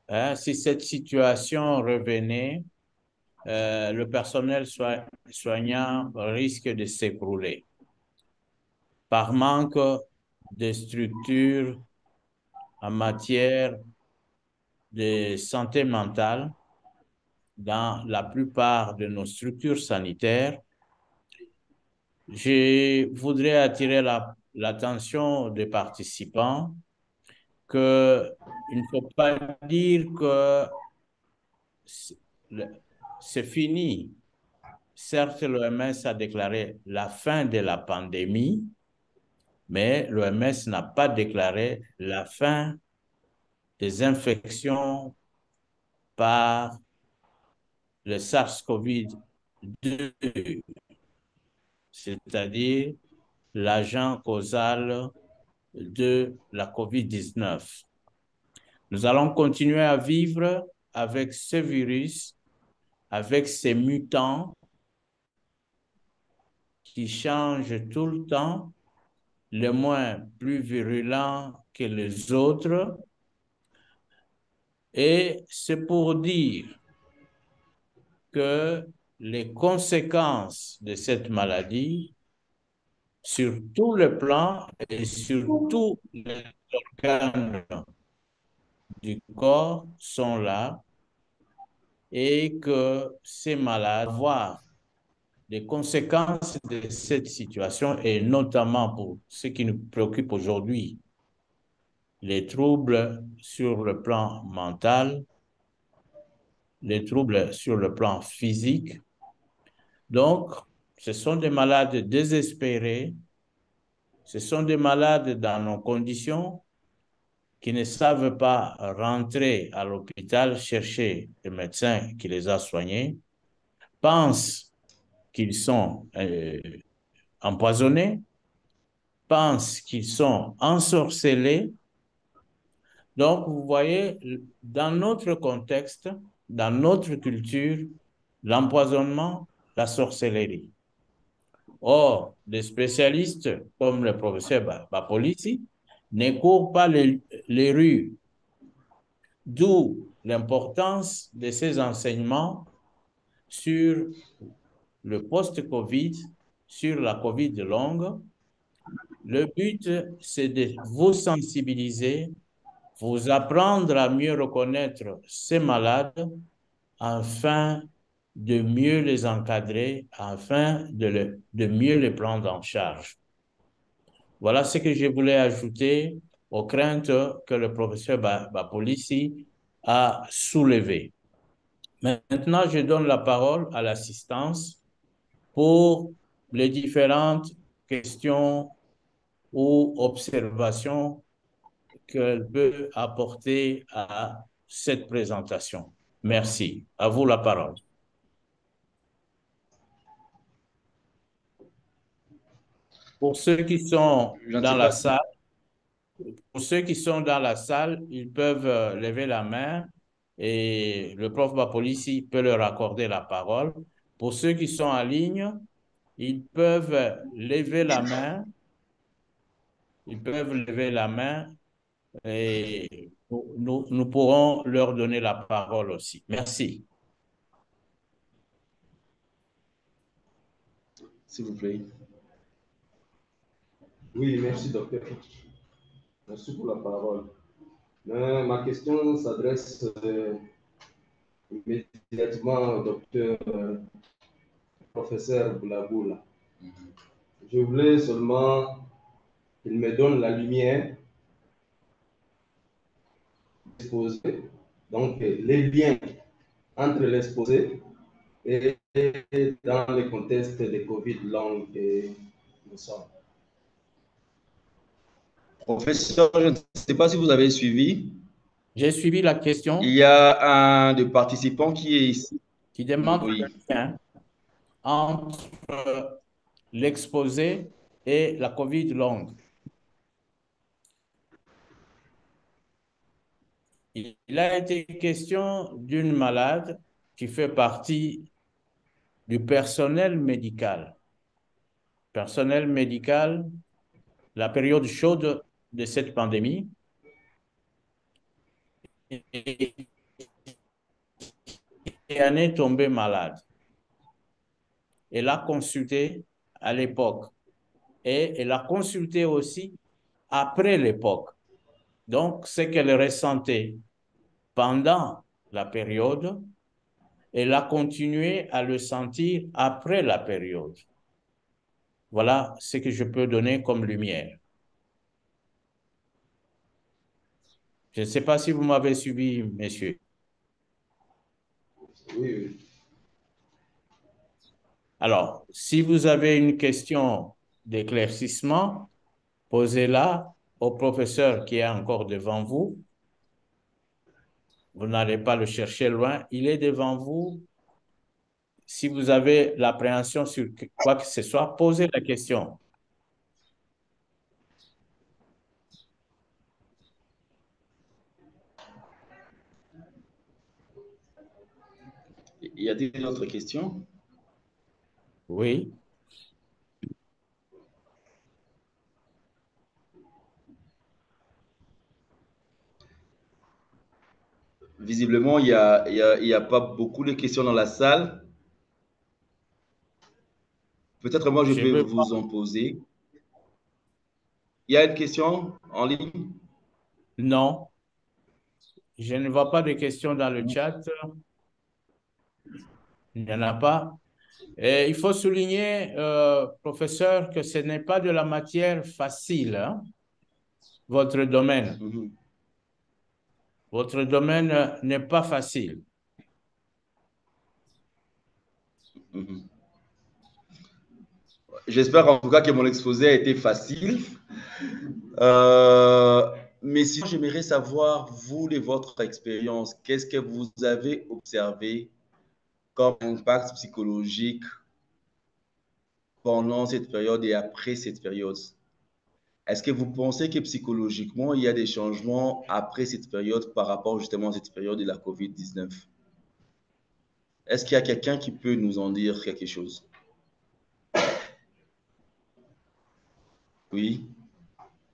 hein, si cette situation revenait, le personnel soignant risque de s'écrouler par manque de structures en matière de santé mentale dans la plupart de nos structures sanitaires. Je voudrais attirer l'attention des participants qu'il ne faut pas dire que c'est fini. Certes, l'OMS a déclaré la fin de la pandémie, mais l'OMS n'a pas déclaré la fin des infections par le SARS-CoV-2, c'est-à-dire l'agent causal de la COVID-19. Nous allons continuer à vivre avec ce virus, avec ces mutants qui changent tout le temps, les moins plus virulents que les autres. Et c'est pour dire que les conséquences de cette maladie sur tout le plan et sur tous les organes du corps sont là et que ces malades vont des conséquences de cette situation et notamment pour ce qui nous préoccupe aujourd'hui, les troubles sur le plan mental, les troubles sur le plan physique. Donc, ce sont des malades désespérés, ce sont des malades dans nos conditions qui ne savent pas rentrer à l'hôpital chercher le médecin qui les a soignés, pensent qu'ils sont empoisonnés, pensent qu'ils sont ensorcelés. Donc, vous voyez, dans notre contexte, dans notre culture, l'empoisonnement, la sorcellerie. Or, des spécialistes comme le professeur Bapolisi ne courent pas les rues, d'où l'importance de ces enseignements sur le post-Covid, sur la Covid longue. Le but, c'est de vous sensibiliser, vous apprendre à mieux reconnaître ces malades afin de mieux les encadrer, afin de mieux les prendre en charge. Voilà ce que je voulais ajouter aux craintes que le professeur Bapolisi a soulevées. Maintenant, je donne la parole à l'assistance pour les différentes questions ou observations qu'elle peut apporter à cette présentation. Merci. À vous la parole. Pour ceux qui sont Je ne dans sais la pas si... salle, pour ceux qui sont dans la salle, ils peuvent lever la main et le prof Bapolisi peut leur accorder la parole. Pour ceux qui sont en ligne, ils peuvent lever la main. Ils peuvent lever la main et nous pourrons leur donner la parole aussi. Merci. S'il vous plaît. Oui, merci, docteur. Merci pour la parole. Ma question s'adresse immédiatement au docteur professeur Boulaboula. Je voulais seulement qu'il me donne la lumière exposée, donc les liens entre l'exposé et dans le contexte de Covid long et nous sommes. Professeur, je ne sais pas si vous avez suivi. J'ai suivi la Il question y a un des participants qui est ici. qui demande Oui. le lien entre l'exposé et la COVID longue. Il a été question d'une malade qui fait partie du personnel médical. Personnel médical, la période chaude de cette pandémie, et en est tombée malade. Elle a consulté à l'époque et elle a consulté aussi après l'époque. Donc, ce qu'elle ressentait pendant la période, elle a continué à le sentir après la période. Voilà ce que je peux donner comme lumière. Je ne sais pas si vous m'avez suivi, messieurs. Oui, oui. Alors, si vous avez une question d'éclaircissement, posez-la au professeur qui est encore devant vous. Vous n'allez pas le chercher loin, il est devant vous. Si vous avez l'appréhension sur quoi que ce soit, posez la question. Y a-t-il d'autres questions? Oui. Visiblement, il y a pas beaucoup de questions dans la salle. Peut-être moi, je Je peux veux pas. vous en poser. Il y a une question en ligne? Non, je ne vois pas de questions dans le chat. Il n'y en a pas. Et il faut souligner, professeur, que ce n'est pas de la matière facile, hein, votre domaine. Mhm. Votre domaine n'est pas facile. Mhm. J'espère en tout cas que mon exposé a été facile. Mais sinon, j'aimerais savoir, vous, de votre expérience, qu'est-ce que vous avez observé comme impact psychologique pendant cette période et après cette période. Est-ce que vous pensez que psychologiquement, il y a des changements après cette période par rapport justement à cette période de la COVID-19? Est-ce qu'il y a quelqu'un qui peut nous en dire quelque chose? Oui.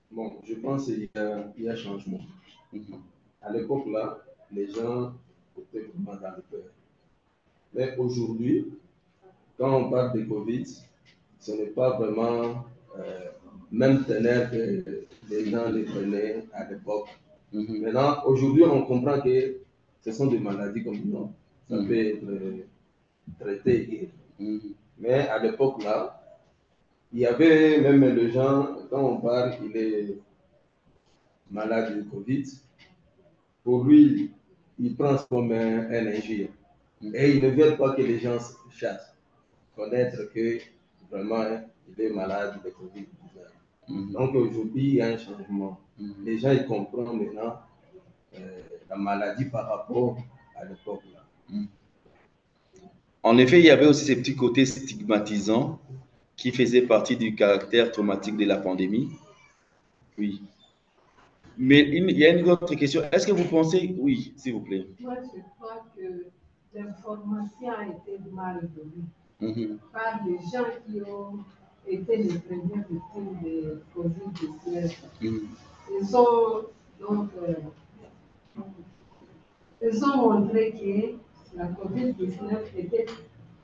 Bon, je pense qu'il y a changement. À l'époque là, les gens étaient vraiment dans le peur. Mais aujourd'hui, quand on parle de Covid, ce n'est pas vraiment même teneur que les gens les prenaient à l'époque. Maintenant, aujourd'hui, on comprend que ce sont des maladies comme nous. Ça peut être traité. Mais à l'époque là, il y avait même les gens, quand on parle, il est malade de Covid, pour lui, il prend ça comme un injure. Et il ne veut pas que les gens chassent, connaître que vraiment il est malade de Covid-19. Donc aujourd'hui, il y a un changement. Les gens ils comprennent maintenant la maladie par rapport à l'époque là. En effet, il y avait aussi ces petits côtés stigmatisants qui faisaient partie du caractère traumatique de la pandémie. Oui. Mais il y a une autre question. Est-ce que vous pensez... Oui, s'il vous plaît. Moi, je crois que l'information a été mal donnée par les gens qui ont été les premières victimes de Covid-19. Ils ont donc ils ont montré que la Covid-19 était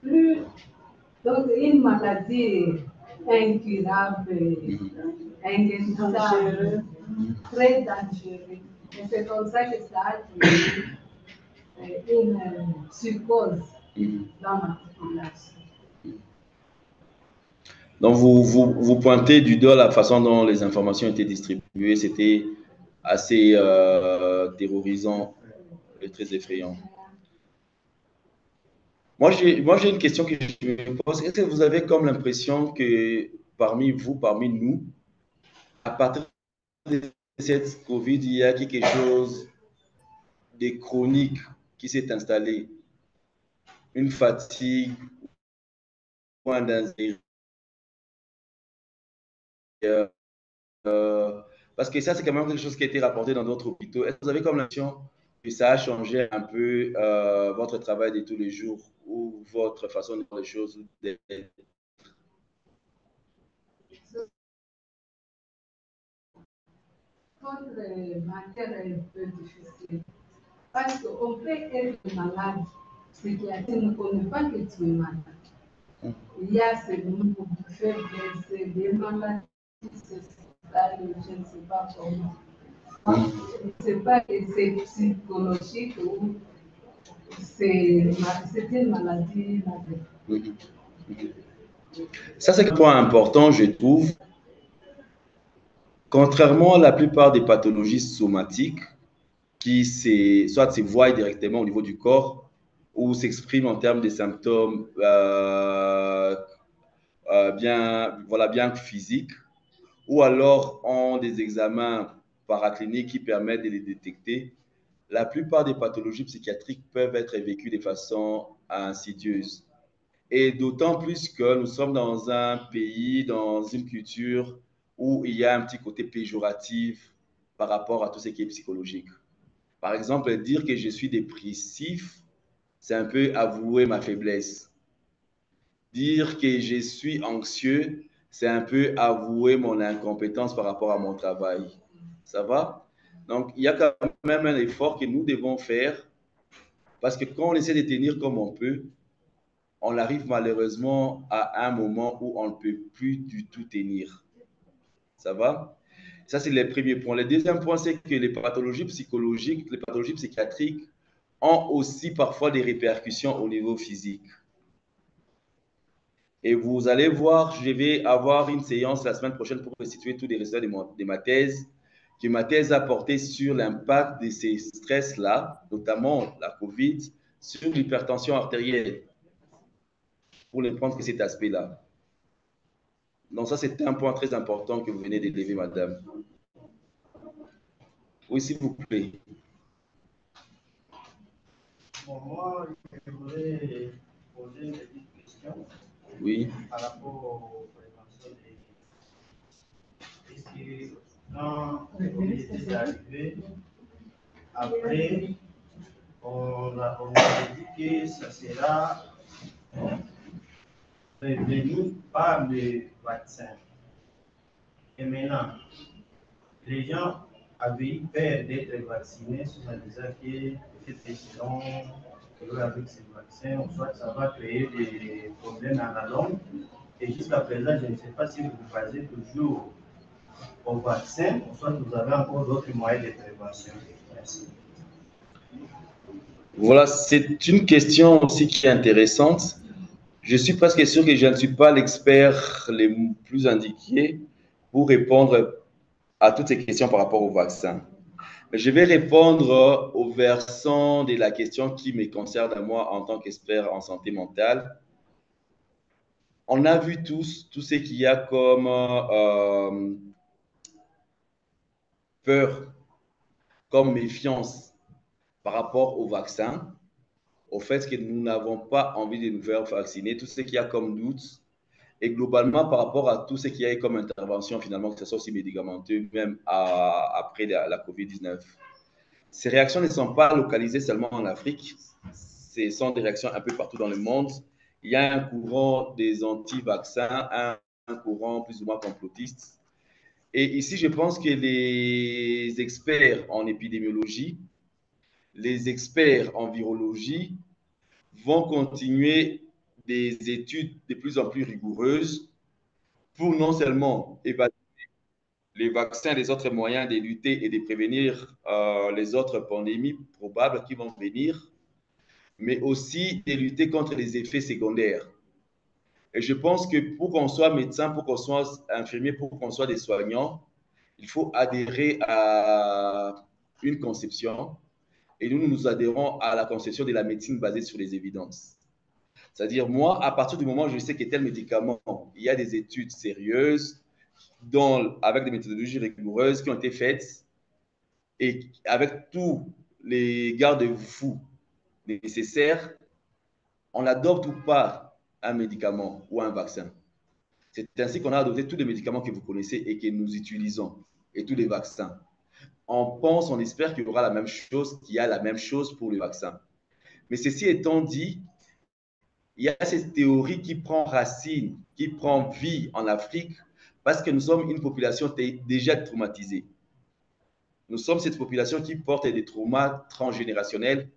plus donc une maladie incurable, inguérissable, très dangereuse. Et c'est comme ça que ça a créé une psychose dans la population. Donc, vous pointez du doigt la façon dont les informations étaient distribuées. C'était assez terrorisant et très effrayant. Moi, j'ai une question que je me pose. Est-ce que vous avez comme l'impression que parmi vous, parmi nous, à partir de cette Covid, il y a quelque chose de chronique qui s'est installé? Une fatigue, point d'intérêt. Parce que ça, c'est quand même quelque chose qui a été rapporté dans d'autres hôpitaux. Est-ce que vous avez comme l'impression que ça a changé un peu votre travail de tous les jours ou votre façon de voir les choses? Votre matière est un peu difficile parce qu'on peut être malade psychiatrique, ne connaît pas que tu es malade. Il y a ces nouveaux faiblesses, des maladies sociales, je ne sais pas comment. Je ne sais pas si c'est psychologique ou c'est une maladie. Ça, c'est un point important, je trouve. Contrairement à la plupart des pathologies somatiques, qui soit se voient directement au niveau du corps ou s'expriment en termes de symptômes bien physiques, ou alors ont des examens paracliniques qui permettent de les détecter, la plupart des pathologies psychiatriques peuvent être vécues de façon insidieuse. Et d'autant plus que nous sommes dans un pays, dans une culture où il y a un petit côté péjoratif par rapport à tout ce qui est psychologique. Par exemple, dire que je suis dépressif, c'est un peu avouer ma faiblesse. Dire que je suis anxieux, c'est un peu avouer mon incompétence par rapport à mon travail. Ça va? Donc, il y a quand même un effort que nous devons faire parce que quand on essaie de tenir comme on peut, on arrive malheureusement à un moment où on ne peut plus du tout tenir. Ça va? Ça, c'est le premier point. Le deuxième point, c'est que les pathologies psychologiques, les pathologies psychiatriques ont aussi parfois des répercussions au niveau physique. Et vous allez voir, je vais avoir une séance la semaine prochaine pour restituer tous les résultats de ma thèse, que ma thèse a porté sur l'impact de ces stress-là, notamment la COVID, sur l'hypertension artérielle, pour ne prendre que cet aspect-là. Donc ça, c'est un point très important que vous venez d'élever, madame. Oui, s'il vous plaît. Bon, moi, je voudrais poser une petite question. Oui. Par rapport aux préventions est-ce que quand le Covid est arrivé, après, on a dit que ça sera prévenu par le vaccin. Et maintenant, les gens avaient eu peur d'être vaccinés en disant que peut-être selon avec ce vaccin, soit ça va créer des problèmes à la longue. Et jusqu'à présent, je ne sais pas si vous basez toujours au vaccin, ou soit vous avez encore d'autres moyens de prévention. Merci. Voilà, c'est une question aussi qui est intéressante. Je suis presque sûr que je ne suis pas l'expert le plus indiqué pour répondre à toutes ces questions par rapport au vaccin. Mais je vais répondre au versant de la question qui me concerne à moi en tant qu'expert en santé mentale. On a vu tout ce qu'il y a comme peur, comme méfiance par rapport au vaccin, au fait que nous n'avons pas envie de nous faire vacciner, tout ce qu'il y a comme doute, et globalement par rapport à tout ce qu'il y a comme intervention finalement, que ce soit aussi médicamenteux, même après la COVID-19. Ces réactions ne sont pas localisées seulement en Afrique, ce sont des réactions un peu partout dans le monde. Il y a un courant des anti-vaccins, un courant plus ou moins complotiste. Et ici, je pense que les experts en épidémiologie, les experts en virologie vont continuer des études de plus en plus rigoureuses pour non seulement évaluer les vaccins, les autres moyens de lutter et de prévenir les autres pandémies probables qui vont venir, mais aussi de lutter contre les effets secondaires. Et je pense que pour qu'on soit médecin, pour qu'on soit infirmier, pour qu'on soit des soignants, il faut adhérer à une conception. Et nous adhérons à la conception de la médecine basée sur les évidences. C'est-à-dire, moi, à partir du moment où je sais que tel médicament, il y a des études sérieuses, avec des méthodologies rigoureuses qui ont été faites et avec tous les garde-fous nécessaires, on n'adopte pas un médicament ou un vaccin. C'est ainsi qu'on a adopté tous les médicaments que vous connaissez et que nous utilisons, et tous les vaccins. On pense, on espère qu'il y aura la même chose, qu'il y a la même chose pour le vaccin. Mais ceci étant dit, il y a cette théorie qui prend racine, qui prend vie en Afrique, parce que nous sommes une population déjà traumatisée. Nous sommes cette population qui porte des traumas transgénérationnels,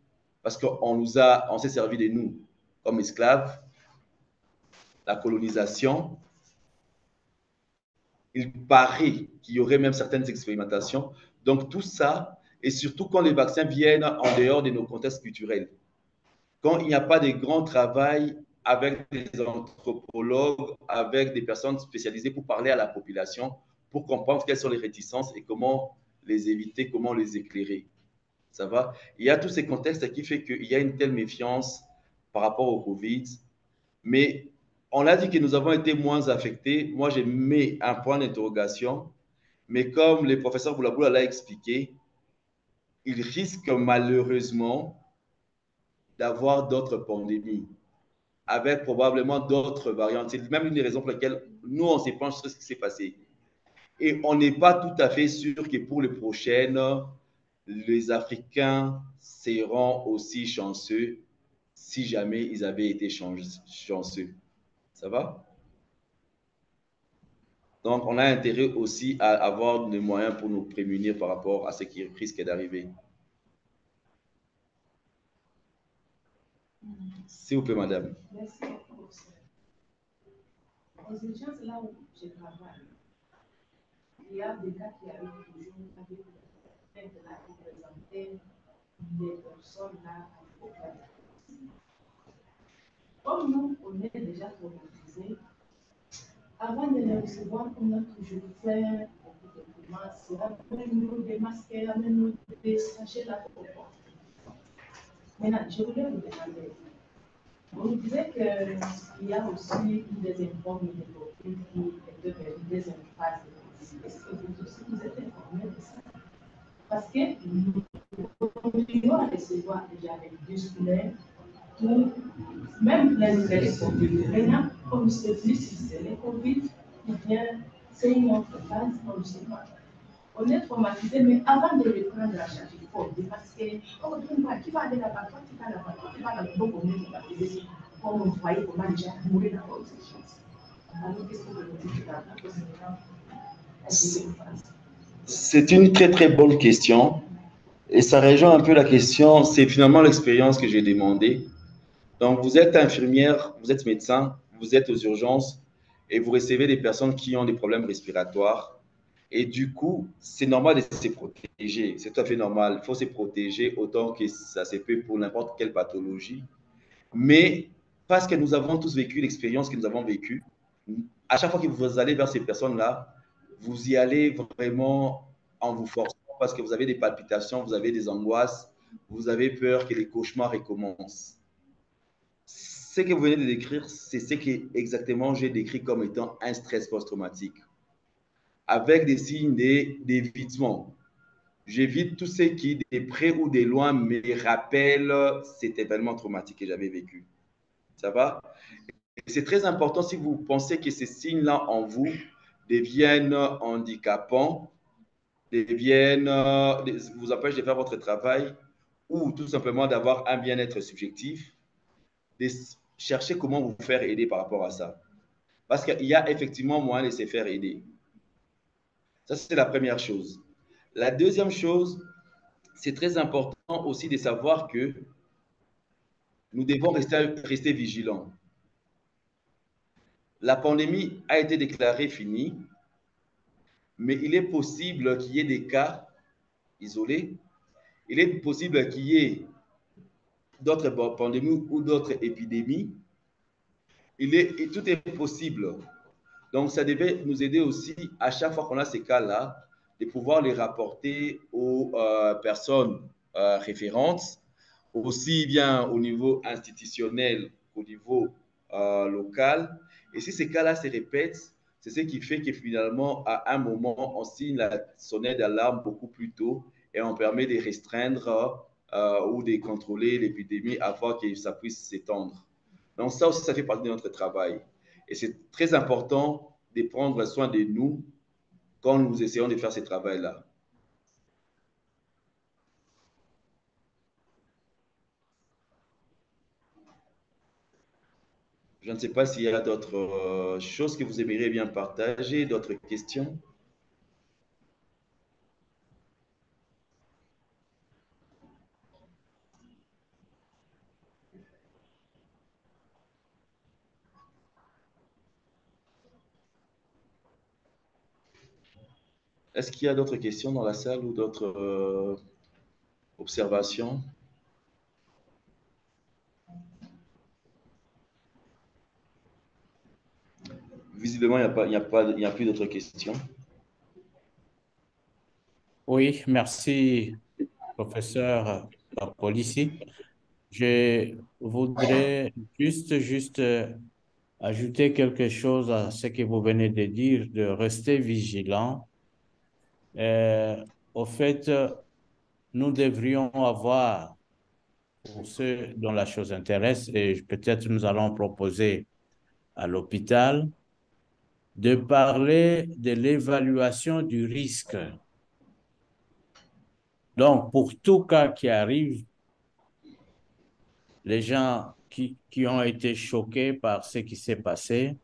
parce qu'on s'est servi de nous comme esclaves, la colonisation. Il paraît qu'il y aurait même certaines expérimentations. Donc tout ça, et surtout quand les vaccins viennent en dehors de nos contextes culturels, quand il n'y a pas de grand travail avec des anthropologues, avec des personnes spécialisées pour parler à la population, pour comprendre quelles sont les réticences et comment les éviter, comment les éclairer. Ça va? Il y a tous ces contextes qui font qu'il y a une telle méfiance par rapport au Covid, mais on a dit que nous avons été moins affectés. Moi, j'ai mis un point d'interrogation, mais comme le professeur Boulaboula l'a expliqué, il risque malheureusement d'avoir d'autres pandémies, avec probablement d'autres variantes. C'est même une des raisons pour lesquelles nous, on se penche sur ce qui s'est passé. Et on n'est pas tout à fait sûr que pour les prochaines, les Africains seront aussi chanceux si jamais ils avaient été chanceux. Ça va? Donc, on a intérêt aussi à avoir des moyens pour nous prémunir par rapport à ce qui risque d'arriver. S'il vous plaît, madame. Merci beaucoup. Aux urgences, là où je travaille, il y a des cas qui arrivent toujours avec la représenter des personnes là en fait. Comme nous, on est déjà traumatisés, avant de les recevoir, on a toujours fait beaucoup de masques, amène-nous des masques, amène-nous des sachets là. Maintenant, je voulais vous demander, vous disiez qu'il y a aussi des informes de profil qui étaient des impasses. Est-ce que vous aussi vous êtes informés de ça? Parce que nous continuons à recevoir déjà avec 2 scolaires Ou même les Covid. Maintenant, on ne sait plus si c'est les Covid ou bien c'est une autre phase, on ne sait pas. On est traumatisé, mais avant de reprendre la charge, il faut dire parce que, oh, qui va aller là-bas, toi, tu vas là-bas, toi, tu vas là-bas, donc on est traumatisé. Comme on voyait comment déjà mourir dans l'autre chose. Alors, qu'est-ce que vous dites là-bas? C'est une très très bonne question et ça rejoint un peu la question, c'est finalement l'expérience que j'ai demandé. Donc vous êtes infirmière, vous êtes médecin, vous êtes aux urgences et vous recevez des personnes qui ont des problèmes respiratoires et du coup c'est normal de se protéger, c'est tout à fait normal, il faut se protéger autant que ça se peut pour n'importe quelle pathologie. Mais parce que nous avons tous vécu l'expérience que nous avons vécue, à chaque fois que vous allez vers ces personnes-là, vous y allez vraiment en vous forçant parce que vous avez des palpitations, vous avez des angoisses, vous avez peur que les cauchemars recommencent. Ce que vous venez de décrire, c'est ce que exactement j'ai décrit comme étant un stress post-traumatique, avec des signes d'évitement. J'évite tout ce qui, de près ou de loin, me rappelle cet événement traumatique que j'avais vécu. Ça va? C'est très important si vous pensez que ces signes-là en vous deviennent handicapants, deviennent, vous empêchent de faire votre travail ou tout simplement d'avoir un bien-être subjectif, de chercher comment vous faire aider par rapport à ça. Parce qu'il y a effectivement moyen de se faire aider. Ça, c'est la première chose. La deuxième chose, c'est très important aussi de savoir que nous devons rester vigilants. La pandémie a été déclarée finie, mais il est possible qu'il y ait des cas isolés. Il est possible qu'il y ait d'autres pandémies ou d'autres épidémies. Tout est possible. Donc, ça devait nous aider aussi, à chaque fois qu'on a ces cas-là, de pouvoir les rapporter aux personnes référentes, aussi bien au niveau institutionnel qu'au niveau local. Et si ces cas-là se répètent, c'est ce qui fait que finalement, à un moment, on signe la sonnette d'alarme beaucoup plus tôt et on permet de restreindre ou de contrôler l'épidémie avant que ça puisse s'étendre. Donc ça aussi, ça fait partie de notre travail. Et c'est très important de prendre soin de nous quand nous essayons de faire ce travail-là. Je ne sais pas s'il y a d'autres choses que vous aimeriez bien partager, d'autres questions. Est-ce qu'il y a d'autres questions dans la salle ou d'autres observations? Visiblement, il n'y a plus d'autres questions. Oui, merci, professeur Polici. Je voudrais juste ajouter quelque chose à ce que vous venez de dire, de rester vigilant. Au fait, nous devrions avoir, pour ceux dont la chose intéresse, et peut-être nous allons proposer à l'hôpital, de parler de l'évaluation du risque. Donc, pour tout cas qui arrive, les gens qui ont été choqués par ce qui s'est passé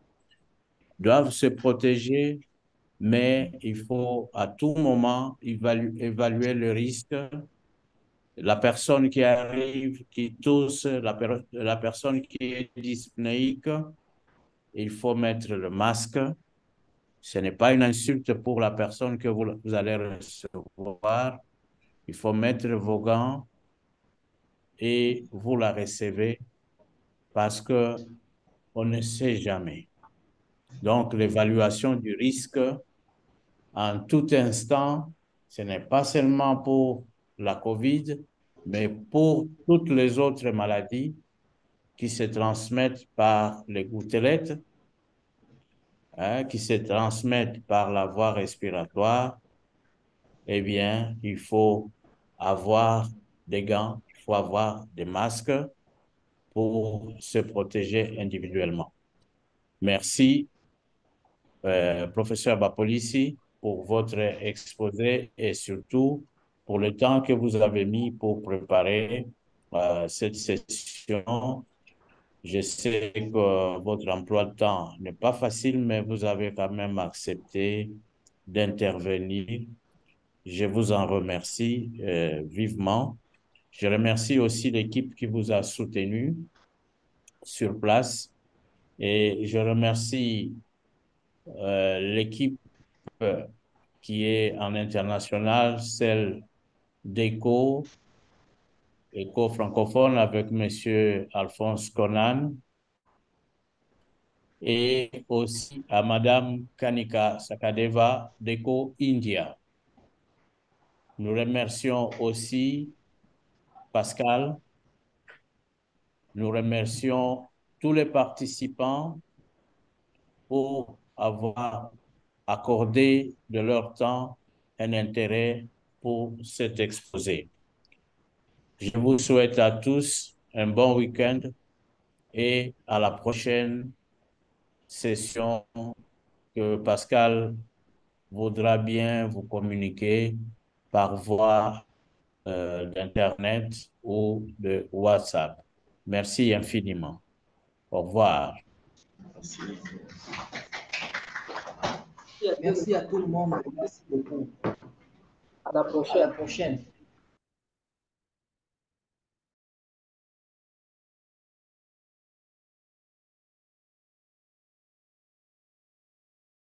doivent se protéger, mais il faut à tout moment évaluer le risque. La personne qui arrive, qui tousse, la personne qui est dyspnéique, il faut mettre le masque. Ce n'est pas une insulte pour la personne que vous allez recevoir. Il faut mettre vos gants et vous la recevez parce que on ne sait jamais. Donc, l'évaluation du risque en tout instant, ce n'est pas seulement pour la COVID, mais pour toutes les autres maladies qui se transmettent par les gouttelettes, qui se transmettent par la voie respiratoire. Eh bien, il faut avoir des gants, il faut avoir des masques pour se protéger individuellement. Merci, professeur Bapolissi, pour votre exposé et surtout pour le temps que vous avez mis pour préparer cette session. Je sais que votre emploi de temps n'est pas facile, mais vous avez quand même accepté d'intervenir. Je vous en remercie vivement. Je remercie aussi l'équipe qui vous a soutenu sur place et je remercie l'équipe qui est en international, celle d'ECO francophone avec Monsieur Alphonse Conan et aussi à Madame Kanika Sakadeva d'ECO India. Nous remercions aussi Pascal. Nous remercions tous les participants pour avoir accordé de leur temps un intérêt pour cet exposé. Je vous souhaite à tous un bon week-end et à la prochaine session que Pascal voudra bien vous communiquer par voie d'Internet ou de WhatsApp. Merci infiniment. Au revoir. Merci. Merci à tout le monde. Merci beaucoup. À la prochaine.